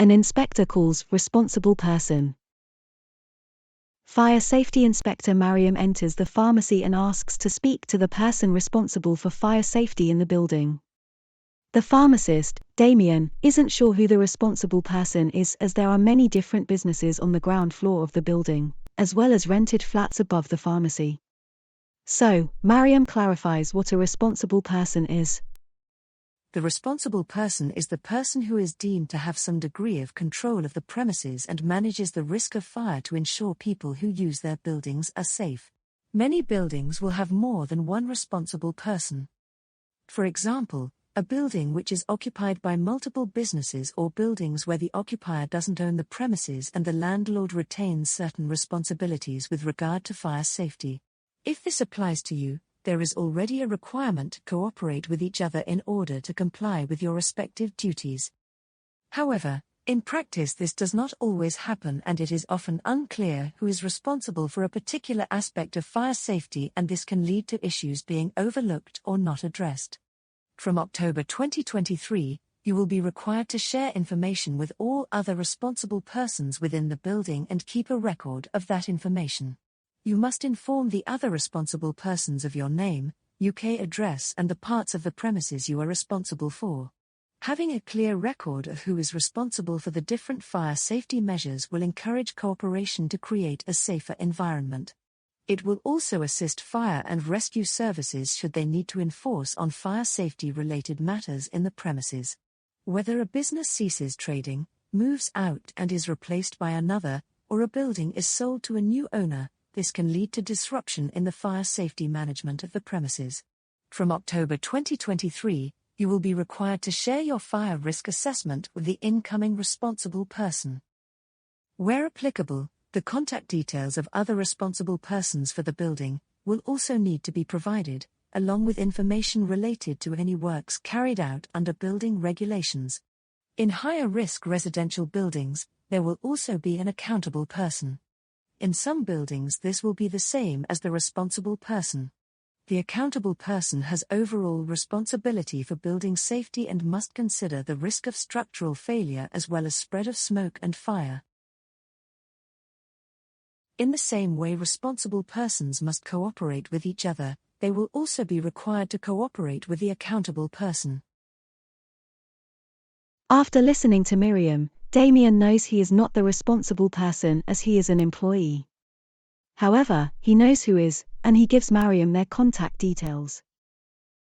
An inspector calls responsible person. Fire safety inspector Mariam enters the pharmacy and asks to speak to the person responsible for fire safety in the building. The pharmacist, Damien, isn't sure who the responsible person is, as there are many different businesses on the ground floor of the building, as well as rented flats above the pharmacy. So, Mariam clarifies what a responsible person is. The responsible person is the person who is deemed to have some degree of control of the premises and manages the risk of fire to ensure people who use their buildings are safe. Many buildings will have more than one responsible person. For example, a building which is occupied by multiple businesses, or buildings where the occupier doesn't own the premises and the landlord retains certain responsibilities with regard to fire safety. If this applies to you, there is already a requirement to cooperate with each other in order to comply with your respective duties. However, in practice this does not always happen, and it is often unclear who is responsible for a particular aspect of fire safety, and this can lead to issues being overlooked or not addressed. From October 2023, you will be required to share information with all other responsible persons within the building and keep a record of that information. You must inform the other responsible persons of your name, UK address, and the parts of the premises you are responsible for. Having a clear record of who is responsible for the different fire safety measures will encourage cooperation to create a safer environment. It will also assist fire and rescue services should they need to enforce on fire safety-related matters in the premises. Whether a business ceases trading, moves out and is replaced by another, or a building is sold to a new owner, this can lead to disruption in the fire safety management of the premises. From October 2023, you will be required to share your fire risk assessment with the incoming responsible person. Where applicable, the contact details of other responsible persons for the building will also need to be provided, along with information related to any works carried out under building regulations. In higher-risk residential buildings, there will also be an accountable person. In some buildings this will be the same as the responsible person. The accountable person has overall responsibility for building safety and must consider the risk of structural failure as well as spread of smoke and fire. In the same way responsible persons must cooperate with each other, they will also be required to cooperate with the accountable person. After listening to Miriam, Damien knows he is not the responsible person as he is an employee. However, he knows who is, and he gives Mariam their contact details.